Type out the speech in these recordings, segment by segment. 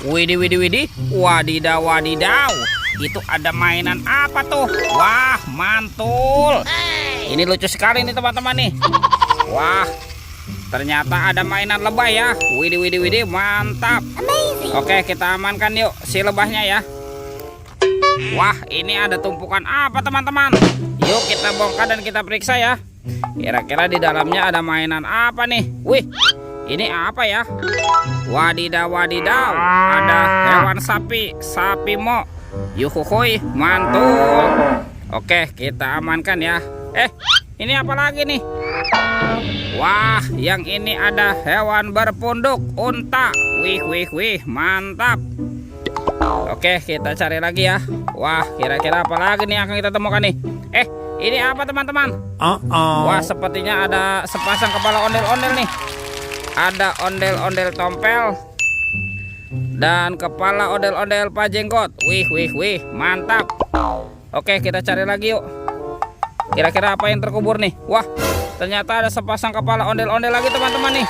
Widih, widih, widih. Wadidaw, wadidaw. Itu ada mainan apa tuh? Wah, mantul. Ini lucu sekali nih teman-teman nih. Wah, ternyata ada mainan lebah ya. Widih, widih, widih. Mantap. Oke, kita amankan yuk si lebahnya ya. Wah, ini ada tumpukan apa teman-teman? Yuk kita bongkar dan kita periksa ya. Kira-kira di dalamnya ada mainan apa nih? Wih, ini apa ya? Wadidaw, wadidaw. Ada hewan sapi, sapi mo. Yuhuhui, mantul. Oke, kita amankan ya. Ini apa lagi nih? Wah, yang ini ada hewan berpunduk, unta. Wih, wih, wih, mantap. Oke, kita cari lagi ya. Wah, kira-kira apa lagi nih yang akan kita temukan nih? Ini apa teman-teman? Wah, sepertinya ada sepasang kepala ondel-ondel nih. Ada ondel-ondel tompel dan kepala ondel-ondel pajenggot. Wih, wih, wih, mantap. Oke, kita cari lagi yuk. Kira-kira apa yang terkubur nih? Wah, ternyata ada sepasang kepala ondel-ondel lagi teman-teman nih.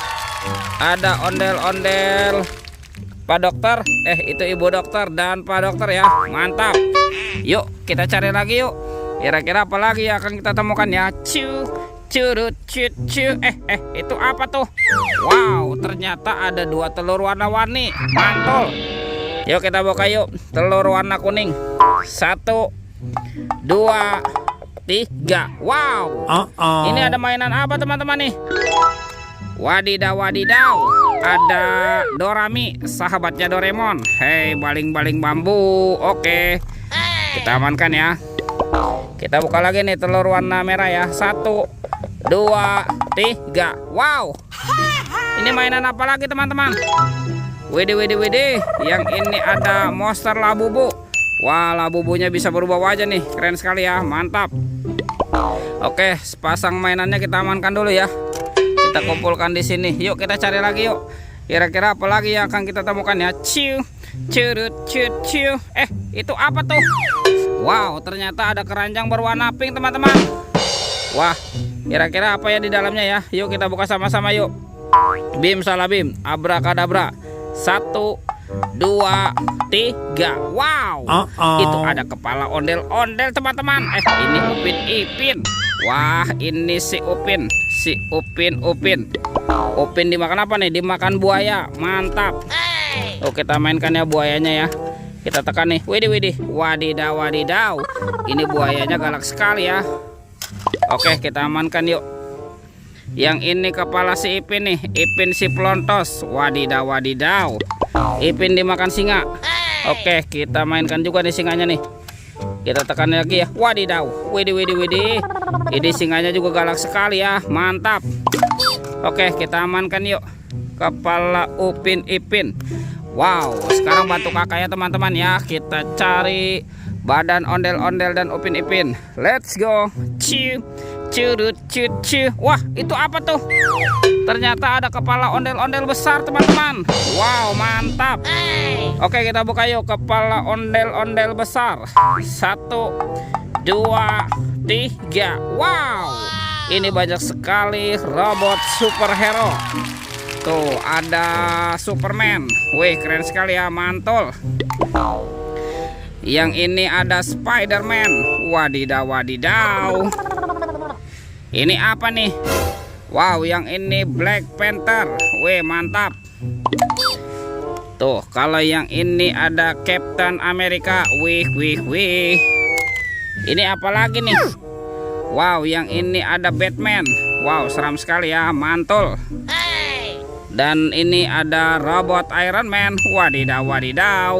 Ada ondel-ondel Pak Dokter, itu Ibu Dokter dan Pak Dokter ya. Mantap. Yuk, kita cari lagi yuk. Kira-kira apa lagi yang akan kita temukan ya? Curut, cu. Itu apa tuh? Wow, ternyata ada 2 telur warna-warni. Mantul. Yuk kita buka yuk. Telur warna kuning. 1, 2, 3. Wow. Ini ada mainan apa teman-teman nih? Wadidaw, wadidaw. Ada Dorami, sahabatnya Doraemon. Hei, baling-baling bambu. Oke, kita amankan ya. Kita buka lagi nih telur warna merah ya. 1, 2, 3. Wow, ini mainan apa lagi teman-teman? Widih, widih, widih. Yang ini ada monster labubu. Wah, labubunya bisa berubah wajah nih. Keren sekali ya, mantap. Oke, sepasang mainannya kita amankan dulu ya. Kita kumpulkan di sini. Yuk kita cari lagi yuk. Kira-kira apa lagi yang akan kita temukan ya? Curut. Itu apa tuh? Wow, ternyata ada keranjang berwarna pink teman-teman. Wah, kira-kira apa ya di dalamnya ya? Yuk kita buka sama-sama yuk. Bim salah bim, abrakadabra. 1, 2, 3. Wow, itu ada kepala ondel-ondel teman-teman. Ini Upin Ipin. Wah, ini si Upin. Upin dimakan apa nih? Dimakan buaya. Mantap. Kita mainkan ya buayanya ya. Kita tekan nih. Widih, widih. Wadidaw, wadidaw. Ini buayanya galak sekali ya. Oke, kita amankan yuk. Yang ini kepala si Ipin nih. Ipin si pelontos. Wadidaw, wadidaw. Ipin dimakan singa. Oke, kita mainkan juga nih singanya nih. Kita tekan lagi ya. Wadidaw. Widih, widih, widih. Ini singanya juga galak sekali ya. Mantap. Oke, kita amankan yuk. Kepala Upin Ipin. Wow, sekarang bantu kakak ya teman-teman ya. Kita cari badan ondel-ondel dan Upin Ipin. Let's go. Curut. Wah, itu apa tuh? Ternyata ada kepala ondel-ondel besar teman-teman. Wow, mantap. Oke, kita buka yuk kepala ondel-ondel besar. 1, 2, 3. Wow, ini banyak sekali robot superhero. Tuh, ada Superman. Wih, keren sekali ya, mantul. Yang ini ada Spiderman. Wadidaw, wadidaw. Ini apa nih? Wow, yang ini Black Panther. Wih, mantap. Tuh, kalau yang ini ada Captain America. Wih. Ini apa lagi nih? Wow, yang ini ada Batman. Wow, seram sekali ya, mantul. Dan ini ada robot Iron Man. Wadidaw, wadidaw.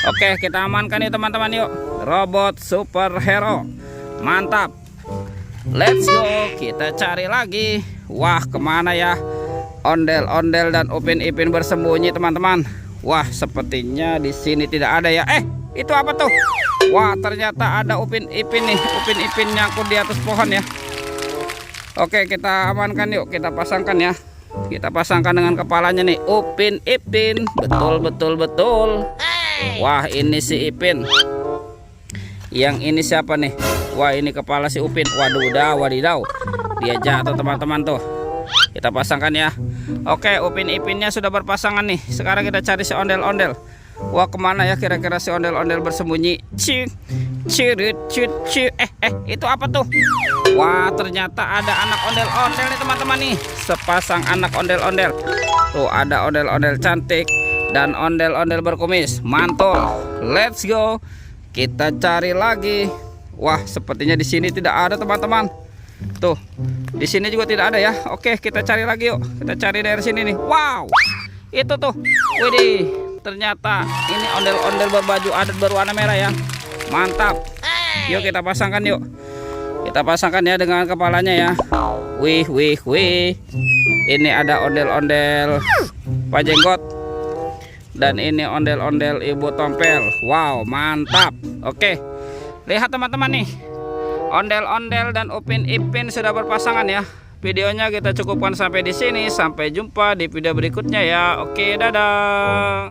Oke, kita amankan yuk teman-teman yuk. Robot superhero. Mantap. Let's go. Kita cari lagi. Wah, kemana ya ondel-ondel dan Upin Ipin bersembunyi teman-teman? Wah, sepertinya di sini tidak ada ya. Itu apa tuh? Wah, ternyata ada Upin Ipin nih. Upin Ipin nyangkut di atas pohon ya. Oke, kita amankan yuk. Kita pasangkan ya. Kita pasangkan dengan kepalanya nih. Upin Ipin. Betul. Wah, ini si Ipin. Yang ini siapa nih? Wah, ini kepala si Upin. Wadidaw. Dia jatuh teman-teman tuh. Kita pasangkan ya. Oke, Upin Ipinnya sudah berpasangan nih. Sekarang kita cari si ondel-ondel. Wah, kemana ya kira-kira si ondel-ondel bersembunyi? Itu apa tuh? Wah, ternyata ada anak ondel-ondel nih teman-teman nih. Sepasang anak ondel-ondel. Tuh ada ondel-ondel cantik dan ondel-ondel berkumis. Mantul. Let's go. Kita cari lagi. Wah, sepertinya di sini tidak ada teman-teman. Tuh, di sini juga tidak ada ya. Oke, kita cari lagi yuk. Kita cari dari sini nih. Wow, itu tuh. Widih, ternyata ini ondel-ondel berbaju adat berwarna merah ya. Mantap. Yuk kita pasangkan yuk. Kita pasangkan ya dengan kepalanya ya. Wih. Ini ada ondel-ondel Pak Jenggot. Dan ini ondel-ondel Ibu Tompel. Wow, mantap. Oke, lihat teman-teman nih. Ondel-ondel dan Upin Ipin sudah berpasangan ya. Videonya kita cukupkan sampai di sini. Sampai jumpa di video berikutnya ya. Oke, dadah.